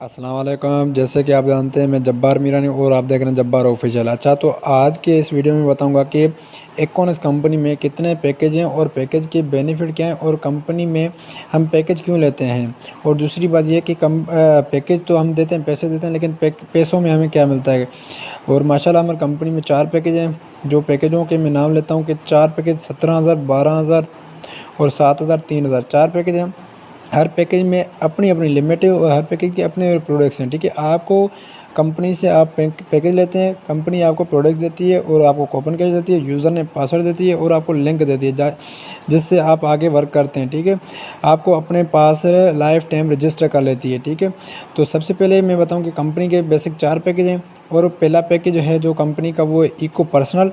अस्सलाम वालेकुम। जैसे कि आप जानते हैं मैं जब्बार मीरानी और आप देख रहे हैं जब्बार ऑफिशियल। अच्छा, तो आज के इस वीडियो में बताऊंगा कि इकोनॉमिक्स कंपनी में कितने पैकेज हैं और पैकेज के बेनिफिट क्या हैं और कंपनी में हम पैकेज क्यों लेते हैं। और दूसरी बात ये कि पैकेज तो हम देते हैं, पैसे देते हैं, लेकिन पैसों में हमें क्या मिलता है। और माशाल्लाह हमारी कंपनी में 4 पैकेज हैं। जो पैकेजों के मैं नाम लेता हूँ कि 4 पैकेज 17,000, 12,000 और 7,000, 3,000 4 पैकेज हैं। हर पैकेज में अपनी अपनी लिमिट है और हर पैकेज के अपने प्रोडक्ट्स हैं। ठीक है, आपको कंपनी से आप पैकेज लेते हैं, कंपनी आपको प्रोडक्ट्स देती है और आपको कूपन कैश देती है, यूज़र ने पासवर्ड देती है और आपको लिंक देती है जिससे आप आगे वर्क करते हैं। ठीक है, आपको अपने पास लाइफ टाइम रजिस्टर कर लेती है। ठीक है, तो सबसे पहले मैं बताऊं कि कंपनी के बेसिक 4 पैकेज हैं। और पहला पैकेज है जो कंपनी का वो इको पर्सनल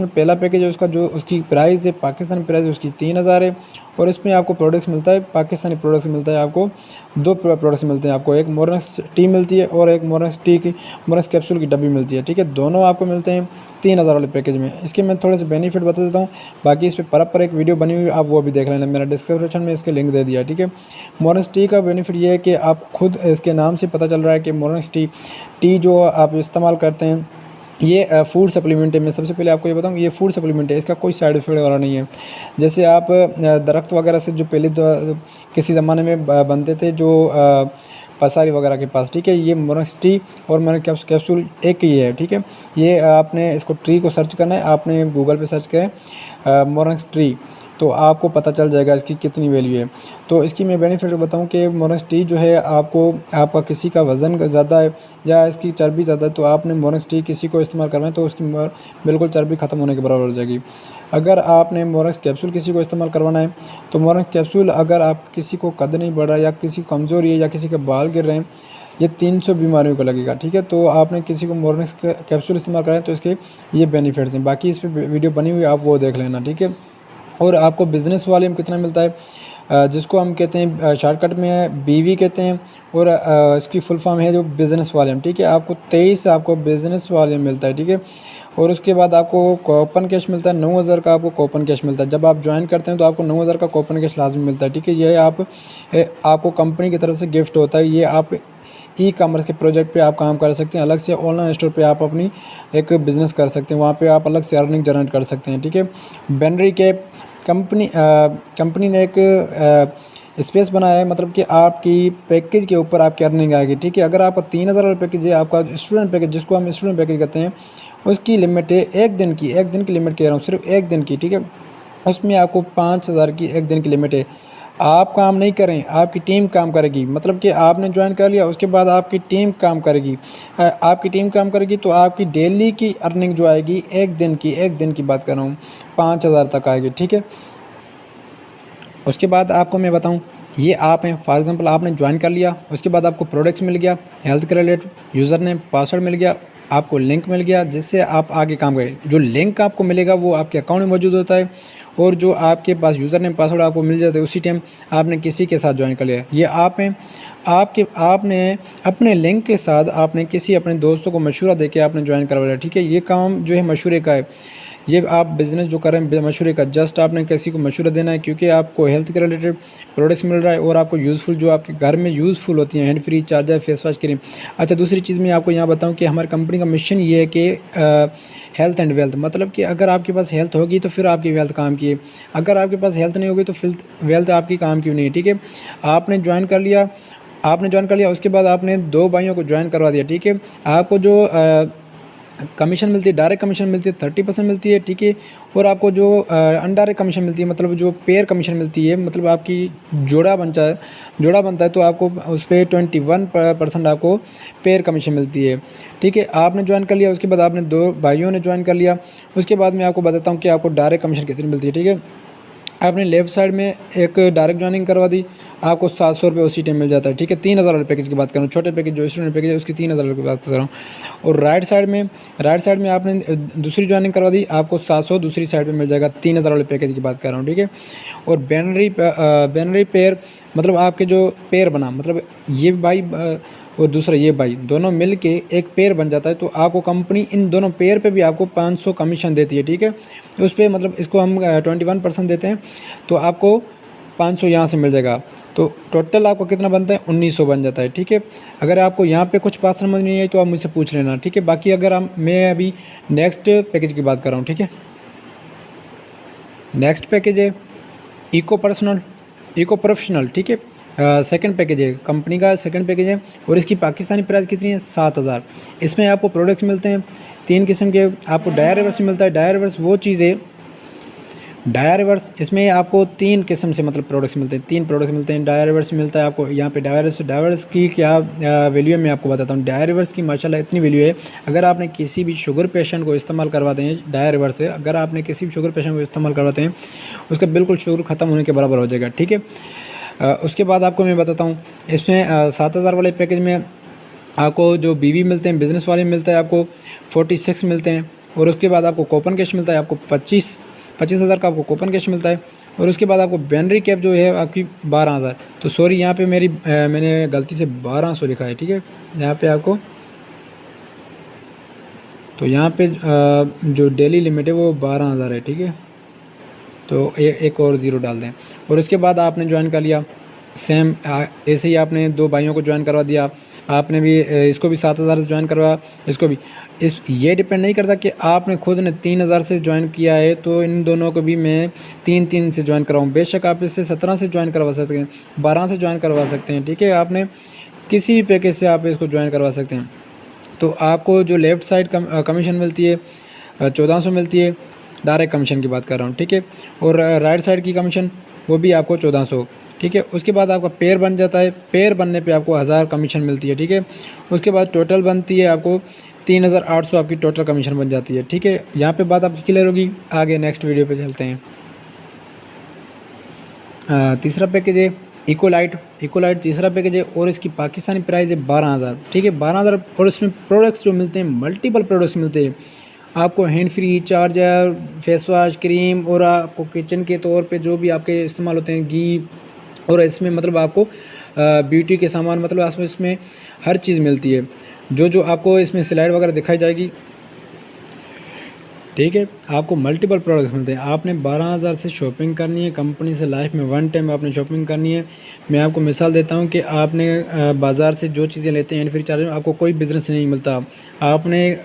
पहला पैकेज है। उसका जो उसकी प्राइस है, पाकिस्तानी प्राइस उसकी 3,000 है। और इसमें आपको प्रोडक्ट्स मिलता है, पाकिस्तानी प्रोडक्ट्स मिलता है। आपको 2 प्रोडक्ट्स मिलते हैं, आपको एक मोरस टी मिलती है और एक मोरस टी की मोरस कैप्सूल की डब्बी मिलती है। ठीक है, दोनों आपको मिलते हैं 3,000 वाले पैकेज में। इसके मैं थोड़े से बेनिफिट बता देता हूँ, बाकी इस पर प्रॉपर एक वीडियो बनी हुई, आप वो भी देख लेना, मेरा डिस्क्रिप्शन में इसके लिंक दे दिया। ठीक है, मोरस टी का बेनिफिट ये है कि आप खुद इसके नाम से पता चल रहा है कि मोरस टी जो आप इस्तेमाल करते हैं ये फूड सप्लीमेंट है। मैं सबसे पहले आपको ये बताऊँ, ये फूड सप्लीमेंट है, इसका कोई साइड इफेक्ट वाला नहीं है। जैसे आप दरख्त वगैरह से जो पहले किसी ज़माने में बनते थे, जो पसारी वगैरह के पास। ठीक है, ये मोरस टी और मोरस कैप्सूल एक ही है। ठीक है, ये आपने इसको ट्री को सर्च करना है, आपने गूगल पे सर्च करें मोरस ट्री, तो आपको पता चल जाएगा इसकी कितनी वैल्यू है। तो इसकी मैं बेनिफिट बताऊं कि मोरस टी जो है, आपका किसी का वज़न ज़्यादा है या इसकी चर्बी ज़्यादा है, तो आपने मोरस टी किसी को इस्तेमाल करना है तो उसकी बिल्कुल चर्बी ख़त्म होने के बराबर हो जाएगी। अगर आपने मोरस कैप्सूल किसी को इस्तेमाल करवाना है तो मोरस कैप्सूल, अगर आप किसी को कद नहीं बढ़ रहा या किसी को कमज़ोरी है या किसी के बाल गिर रहे हैं, ये 300 बीमारियों को लगेगा। ठीक है, तो आपने किसी को मोरस कैप्सूल इस्तेमाल कराएं तो इसके ये बेनिफिट्स हैं। बाकी इस पर वीडियो बनी हुई है, आप वो देख लेना। ठीक है, और आपको बिज़नेस वॉल्यूम कितना मिलता है, जिसको हम कहते हैं शॉर्टकट में है BV कहते हैं, और इसकी फुल फॉर्म है जो बिज़नेस वॉल्यूम। ठीक है, आपको 23 आपको बिज़नेस वॉल्यूम मिलता है। ठीक है, और उसके बाद आपको कूपन कैश मिलता है 9,000 का, आपको कूपन कैश मिलता है। जब आप ज्वाइन करते हैं तो आपको 9,000 का कूपन कैश लाजमी मिलता है। ठीक है, ये आपको कंपनी की तरफ से गिफ्ट होता है। ये आप ई-कॉमर्स के प्रोजेक्ट पे आप काम कर सकते हैं। अलग से ऑनलाइन स्टोर पे आप अपनी एक बिज़नेस कर सकते हैं, वहाँ पे आप अलग से अर्निंग जनरेट कर सकते हैं। ठीक है, बैनरी कैप कंपनी ने एक स्पेस बनाया है, मतलब कि आपकी पैकेज के ऊपर आपकी अर्निंग आएगी। ठीक है, अगर आपका 3,000 वाला पैकेज है, आपका स्टूडेंट पैकेज जिसको हम स्टूडेंट पैकेज कहते हैं, उसकी लिमिट है 1 दिन की, 1 दिन की लिमिट कह रहा हूँ, सिर्फ 1 दिन की। ठीक है, उसमें आपको 5,000 की 1 दिन की लिमिट है। आप काम नहीं करें, आपकी टीम काम करेगी। मतलब कि आपने ज्वाइन कर लिया, उसके बाद आपकी टीम काम करेगी। आपकी टीम काम करेगी तो आपकी डेली की अर्निंग जो आएगी 1 दिन की बात कर रहा हूँ, 5,000 तक आएगी। ठीक है, उसके बाद आपको मैं बताऊं, ये आप हैं, फॉर एग्जांपल आपने ज्वाइन कर लिया, उसके बाद आपको प्रोडक्ट्स मिल गया, हेल्थ के रिलेटेड यूज़र नेम पासवर्ड मिल गया, आपको लिंक मिल गया जिससे आप आगे काम करें। जो लिंक आपको मिलेगा वो आपके अकाउंट में मौजूद होता है, और जो आपके पास यूज़र नेम पासवर्ड आपको मिल जाता है उसी टाइम आपने किसी के साथ ज्वाइन कर लिया। ये आप हैं, आपने अपने लिंक के साथ आपने किसी अपने दोस्तों को मशवरा देके आपने ज्वाइन करवा लिया। ठीक है, ये काम जो है मशवरे का है। ये आप बिज़नेस जो कर रहे हैं मशवरे का, जस्ट आपने किसी को मशवरा देना है, क्योंकि आपको हेल्थ के रिलेटेड प्रोडक्ट्स मिल रहा है और आपको यूज़फुल जो आपके घर में यूज़फुल होती हैं, hand free charger, face wash, cream. अच्छा, दूसरी चीज़ मैं आपको यहाँ बताऊँ कि हमारी कंपनी का मिशन ये है कि हेल्थ एंड वेल्थ, मतलब कि अगर आपके पास हेल्थ होगी तो फिर आपकी वेल्थ काम की है, अगर आपके पास हेल्थ नहीं होगी तो फिर वेल्थ आपकी काम की नहीं है। ठीक है, आपने ज्वाइन कर लिया, उसके बाद आपने 2 भाइयों को ज्वाइन करवा दिया। ठीक है, आपको जो कमीशन मिलती है, डायरेक्ट कमीशन मिलती है 30% मिलती है। ठीक है, और आपको जो अनडायरेक्ट कमीशन मिलती है, मतलब जो पेयर कमीशन मिलती है, मतलब आपकी जोड़ा बनता है तो आपको उस पर 21% आपको पेयर कमीशन मिलती है। ठीक है, आपने ज्वाइन कर लिया, उसके बाद आपने 2 भाइयों ने ज्वाइन कर लिया, उसके बाद मैं आपको बताता हूँ कि आपको डायरेक्ट कमीशन कितनी मिलती है। ठीक है, आपने लेफ़्ट साइड में एक डायरेक्ट ज्वाइनिंग करवा दी, आपको 700 रुपये उसी टाइम मिल जाता है। ठीक है, 3,000 वाले पैकेज की बात कर रहा हूँ, छोटे पैकेज जो स्टूडेंट पैकेज है उसकी 3,000 की बात कर रहा हूँ। और राइट साइड में आपने दूसरी ज्वाइनिंग करवा दी, आपको 700 दूसरी साइड पे मिल जाएगा, 3,000 वाले पैकेज की बात कर रहा हूँ। ठीक है, और बैनरी पेयर, मतलब आपके जो पेयर बना, मतलब ये भाई और दूसरा ये भाई, दोनों मिल के एक पेयर बन जाता है, तो आपको कंपनी इन दोनों पेयर पे भी आपको 500 कमीशन देती है। ठीक है, उस पर मतलब इसको हम 21% देते हैं, तो आपको 500 यहाँ से मिल जाएगा। तो टोटल आपको कितना बनता है, 1900 बन जाता है। ठीक है, अगर आपको यहाँ पे कुछ बात समझ नहीं आई तो आप मुझसे पूछ लेना। ठीक है, बाकी अगर मैं अभी नेक्स्ट पैकेज की बात कर रहा हूँ। ठीक है, नेक्स्ट पैकेज है इको पर्सनल, इको प्रोफेशनल। ठीक है, सेकंड पैकेज है, कंपनी का सेकंड पैकेज है और इसकी पाकिस्तानी प्राइस कितनी है, 7000। इसमें आपको प्रोडक्ट्स मिलते हैं 3 किस्म के। आपको डायर रिवर्स मिलता है। डायर रिवर्स वो चीज़ है, डायर रिवर्स इसमें आपको 3 किस्म से मतलब प्रोडक्ट्स मिलते हैं, 3 प्रोडक्ट्स मिलते हैं। डायर रिवर्स मिलता है आपको यहाँ पे। डायर रिवर्स की क्या वैल्यू है मैं आपको बताता हूँ। डायर रिवर्स की माशाल्लाह इतनी वैल्यू है, अगर आपने किसी भी शुगर पेशेंट को इस्तेमाल करवाते हैं डायर रिवर्स से, अगर आपने किसी भी शुगर पेशेंट को इस्तेमाल करवाते हैं उसका बिल्कुल शुगर ख़त्म होने के बराबर हो जाएगा। ठीक है, उसके बाद आपको मैं बताता हूँ इसमें 7000 वाले पैकेज में आपको जो बीवी मिलते हैं, बिज़नेस वाले मिलता है आपको 46 मिलते हैं। और उसके बाद आपको कूपन कैश मिलता है आपको 25,000 का आपको कूपन कैश मिलता है। और उसके बाद आपको बैनरी कैप जो है आपकी 12,000। तो सॉरी यहाँ पे मैंने गलती से 1200 लिखा है। ठीक है, यहाँ पे आपको तो यहाँ पे जो डेली लिमिट है वो 12,000 है। ठीक है, तो एक और ज़ीरो डाल दें। और उसके बाद आपने ज्वाइन कर लिया सेम ऐसे ही आपने 2 भाइयों को ज्वाइन करवा दिया। आपने भी इसको भी 7000 से ज्वाइन करवाया, इसको भी। ये डिपेंड नहीं करता कि आपने खुद ने 3000 से ज्वाइन किया है तो इन दोनों को भी मैं 3-3 से ज्वाइन करवाऊँ। बेशक आप इससे 17 से ज्वाइन करवा सकते हैं, 12 से ज्वाइन करवा सकते हैं। ठीक है, आपने किसी भी पैकेज से आप इसको ज्वाइन करवा सकते हैं। तो आपको जो लेफ़्ट साइड कमीशन मिलती है 1400 मिलती है, डायरेक्ट कमीशन की बात कर रहा हूँ। ठीक है, और राइट साइड की कमीशन वो भी आपको 1400। ठीक है, उसके बाद आपका पेयर बन जाता है। पेयर बनने पे आपको 1000 कमीशन मिलती है। ठीक है, उसके बाद टोटल बनती है आपको 3800 आपकी टोटल कमीशन बन जाती है। ठीक है, यहाँ पे बात आपकी क्लियर होगी। आगे नेक्स्ट वीडियो पे चलते हैं। तीसरा पैकेज है इकोलाइट। इकोलाइट तीसरा पैकेज है और इसकी पाकिस्तानी प्राइस है 12,000। ठीक है, 12,000 और इसमें प्रोडक्ट्स जो मिलते हैं मल्टीपल प्रोडक्ट्स मिलते हैं आपको। Hand free, charger, face wash, cream और आपको किचन के तौर पे जो भी आपके इस्तेमाल होते हैं, घी। और इसमें मतलब आपको ब्यूटी के सामान मतलब आपको इसमें हर चीज़ मिलती है। जो आपको इसमें स्लाइड वगैरह दिखाई जाएगी। ठीक है, आपको मल्टीपल प्रोडक्ट्स मिलते हैं। आपने 12,000 से शॉपिंग करनी है कंपनी से, लाइफ में वन टाइम आपने शॉपिंग करनी है। मैं आपको मिसाल देता हूं कि आपने बाज़ार से जो चीज़ें लेते हैं फ्री चार्ज, आपको कोई बिज़नेस नहीं मिलता। आपने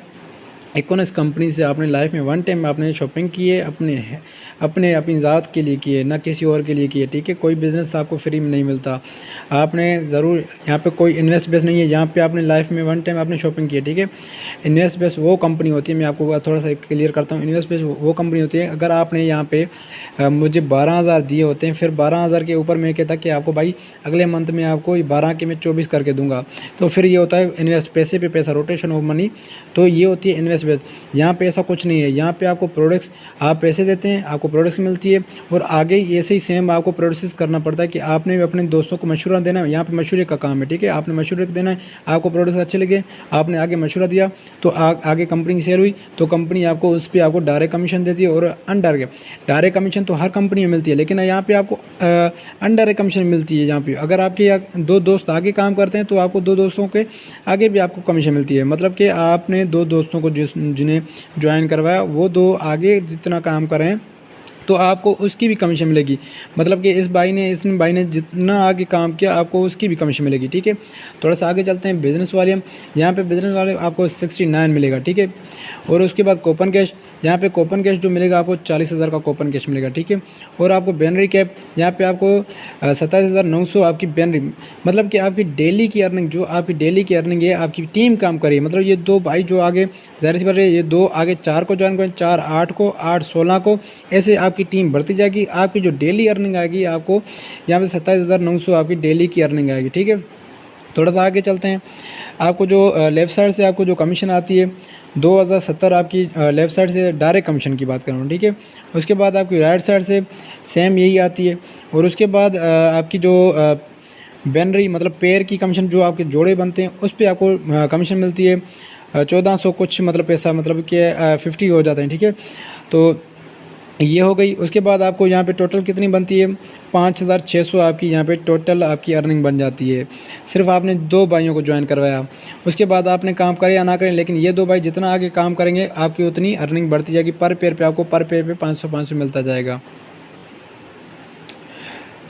इकोनॉस कंपनी से आपने लाइफ में वन टाइम आपने शॉपिंग की है, अपनी ज़ात के लिए की है, ना किसी और के लिए की है। ठीक है, कोई बिज़नेस आपको फ्री में नहीं मिलता। आपने ज़रूर यहाँ पे कोई इन्वेस्ट बेस नहीं है, यहाँ पे आपने लाइफ में वन टाइम आपने शॉपिंग की है। ठीक है, इन्वेस्ट बेस वो कंपनी होती है, मैं आपको थोड़ा सा क्लियर करता हूँ। इन्वेस्ट बेस वो कंपनी होती है, अगर आपने यहाँ पे मुझे 12,000 दिए होते हैं, फिर 12,000 के ऊपर मैं कहता कि आपको भाई अगले मंथ में आपको 12 के मैं 24 करके दूंगा, तो फिर ये होता है इन्वेस्ट, पैसे पे पैसा, रोटेशन ऑफ मनी। तो ये होती है इन्वेस्ट बेस। यहाँ पे ऐसा कुछ नहीं है, यहाँ पे आपको प्रोडक्ट्स, आप पैसे देते हैं आपको प्रोडक्ट्स मिलती है और आगे ऐसे ही सेम आपको प्रोसेस करना पड़ता है कि आपने भी अपने दोस्तों को मशवरा देना है। यहाँ पे मशवरे का काम है। ठीक है, आपने मशवरे देना है, आपको प्रोडक्ट्स अच्छे लगे, आपने आगे मशवरा दिया तो आगे कंपनी की सेल हुई तो कंपनी आपको उस पर आपको डायरेक्ट कमीशन देती है। और डायरेक्ट कमीशन तो हर कंपनी में मिलती है, लेकिन यहाँ पे आपको अनडायरेक्ट कमीशन मिलती है। यहाँ पे अगर आपके 2 दोस्त आगे काम करते हैं तो आपको 2 दोस्तों के आगे भी आपको कमीशन मिलती है। मतलब कि आपने 2 दोस्तों को जिन्हें ज्वाइन करवाया वो 2 आगे जितना काम कर रहे हैं तो आपको उसकी भी कमीशन मिलेगी। मतलब कि इस भाई ने जितना आगे काम किया आपको उसकी भी कमीशन मिलेगी। ठीक है, थोड़ा सा आगे चलते हैं। बिज़नेस वाले हम यहाँ पे बिज़नेस वाले आपको 69 मिलेगा। ठीक है, और उसके बाद कूपन कैश, यहाँ पे कूपन कैश जो मिलेगा आपको 40,000 का कूपन कैश मिलेगा। ठीक है, और आपको बैनरी कैप यहाँ पे आपको 27,900 आपकी बैनरी, मतलब कि आपकी डेली की अर्निंग, जो आपकी डेली की अर्निंग है आपकी टीम काम करिए। मतलब ये 2 भाई जो आगे ज़ाहिर सी बात है, ये 2 आगे 4 को ज्वाइन करें, 4 8 को, 8 16 को, ऐसे आपकी टीम बढ़ती जाएगी। आपकी जो डेली अर्निंग आएगी आपको यहाँ पे 27,900 आपकी डेली की अर्निंग आएगी। ठीक है, थोड़ा सा आगे चलते हैं। आपको जो लेफ़्ट साइड से आपको जो कमीशन आती है 2070 आपकी लेफ़्ट साइड से डायरेक्ट कमीशन की बात कर रहा हूँ। ठीक है, उसके बाद आपकी राइट साइड से सेम यही आती है। और उसके बाद आपकी जो बैनरी मतलब पेयर की कमीशन, जो आपके जोड़े बनते हैं उस पर आपको कमीशन मिलती है 1400 कुछ, मतलब पैसा, मतलब कि 50 हो जाते हैं। ठीक है, तो ये हो गई। उसके बाद आपको यहाँ पे टोटल कितनी बनती है 5,600 आपकी यहाँ पे टोटल आपकी अर्निंग बन जाती है। सिर्फ आपने 2 भाइयों को ज्वाइन करवाया, उसके बाद आपने काम करें या ना करें, लेकिन ये 2 भाई जितना आगे काम करेंगे आपकी उतनी अर्निंग बढ़ती जाएगी। पर पेयर पे आपको पर पेयर पे 500 मिलता जाएगा।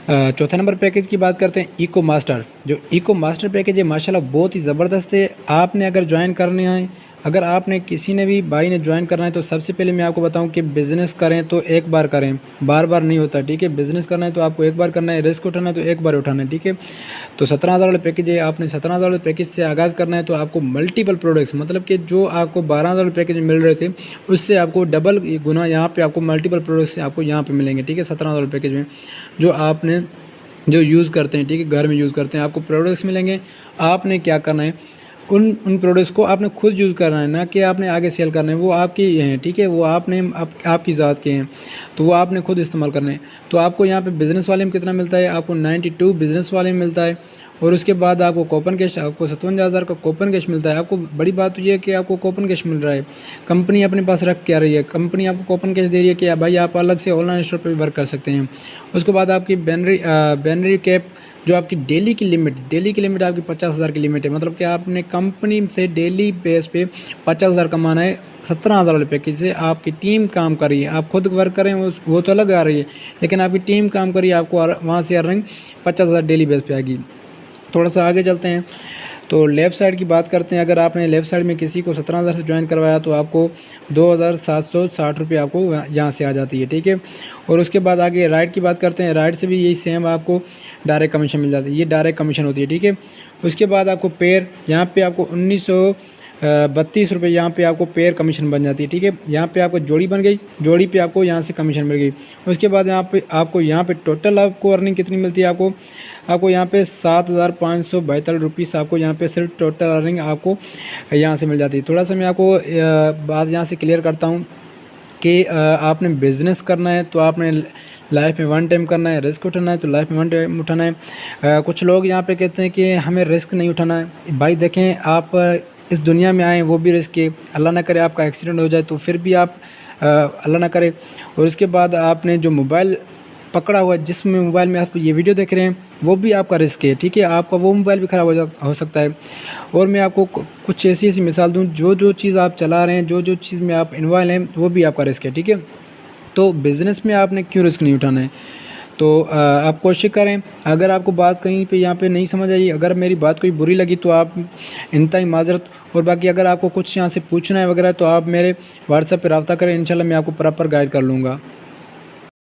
चौथे नंबर पैकेज की बात करते हैं इको मास्टर। जो इको मास्टर पैकेज है माशाल्लाह बहुत ही ज़बरदस्त है। आपने अगर ज्वाइन करने आए, अगर आपने किसी ने भी भाई ने ज्वाइन करना है तो सबसे पहले मैं आपको बताऊं कि बिज़नेस करें तो एक बार करें, बार बार नहीं होता, ठीक है। बिज़नेस करना है तो आपको एक बार करना है, रिस्क उठाना है तो एक बार उठाना है, ठीक है। तो 17,000 वाला पैकेज है, आपने 17,000 वाले पैकेज से आगाज़ करना है तो आपको मल्टीपल प्रोडक्ट्स, मतलब कि जो आपको 12,000 पैकेज में मिल रहे थे उससे आपको डबल गुना यहाँ पे आपको मल्टीपल प्रोडक्ट्स आपको यहाँ पे मिलेंगे, ठीक है। 17,000 पैकेज में जो आपने जो यूज़ करते हैं, ठीक है, घर में यूज़ करते हैं, आपको प्रोडक्ट्स मिलेंगे। आपने क्या करना है, उन प्रोडक्ट्स को आपने खुद यूज़ करना है, ना कि आपने आगे सेल करना है। वो आपकी हैं, ठीक है, वो आपने आपकी ज़ात के हैं, तो वो आपने खुद इस्तेमाल करने हैं। तो आपको यहाँ पे बिज़नेस वाले में कितना मिलता है, आपको 92 बिज़नेस वाले में मिलता है। और उसके बाद आपको कूपन कैश, आपको 57,000 का कूपन कैश मिलता है। आपको बड़ी बात तो ये है कि आपको कूपन कैश मिल रहा है, कंपनी अपने पास रख के आ रही है, कंपनी आपको कूपन कैश दे रही है कि भाई आप अलग से ऑनलाइन स्टोर पर भी वर्क कर सकते हैं। उसके बाद आपकी बैनरी कैप, जो आपकी डेली की लिमिट आपकी 50,000 की लिमिट है, मतलब कि आपने कंपनी से डेली बेस पे 50,000 कमाना है। 17,000 वाले पैकेज से आपकी टीम काम कर रही है, आप खुद वर्क करें वो तो अलग आ रही है, लेकिन आपकी टीम काम कर रही है, आपको वहाँ से अर्निंग 50,000 डेली बेस पे आएगी। थोड़ा सा आगे चलते हैं तो लेफ़्ट साइड की बात करते हैं। अगर आपने लेफ़्ट साइड में किसी को 17,000 से ज्वाइन करवाया तो आपको 2,760 रुपये आपको यहाँ से आ जाती है, ठीक है। और उसके बाद आगे राइट की बात करते हैं। राइट से भी यही सेम आपको डायरेक्ट कमीशन मिल जाती है, ये डायरेक्ट कमीशन होती है, ठीक है। उसके बाद आपको पेयर, यहाँ पे आपको 1932 रुपये यहाँ पे आपको पेयर कमीशन बन जाती है, ठीक है। यहाँ पे आपको जोड़ी बन गई, जोड़ी पे आपको यहाँ से कमीशन मिल गई। उसके बाद यहाँ पे टोटल आपको अर्निंग कितनी मिलती है, आपको यहाँ पे 7,572 रुपीस आपको यहाँ पे सिर्फ टोटल अर्निंग आपको यहाँ से मिल जाती है। थोड़ा सा मैं आपको बात यहाँ से क्लियर करता हूँ कि आपने बिज़नेस करना है तो आपने लाइफ में वन टाइम करना है, रिस्क उठाना है तो लाइफ में वन टाइम उठाना है। कुछ लोग यहाँ पे कहते हैं कि हमें रिस्क नहीं उठाना है। भाई देखें, आप इस दुनिया में आए वो भी रिस्क है, अल्लाह ना करे आपका एक्सीडेंट हो जाए तो फिर भी आप अल्लाह ना करे। और उसके बाद आपने जो मोबाइल पकड़ा हुआ है, जिसमें मोबाइल में आप ये वीडियो देख रहे हैं, वो भी आपका रिस्क है, ठीक है। आपका वो मोबाइल भी ख़राब हो सकता है। और मैं आपको कुछ ऐसी मिसाल दूँ, जो चीज़ आप चला रहे हैं, जो चीज़ में आप इन्वॉल्व हैं, वो भी आपका रिस्क है, ठीक है। तो बिज़नेस में आपने क्यों रिस्क नहीं उठाना है, तो आप कोशिश करें। अगर आपको बात कहीं पे यहाँ पे नहीं समझ आई, अगर मेरी बात कोई बुरी लगी तो आप इंतहाई माज़रत। और बाकी अगर आपको कुछ यहाँ से पूछना है वगैरह तो आप मेरे व्हाट्सएप पे रब्ता करें, इंशाल्लाह मैं आपको प्रॉपर गाइड कर लूँगा।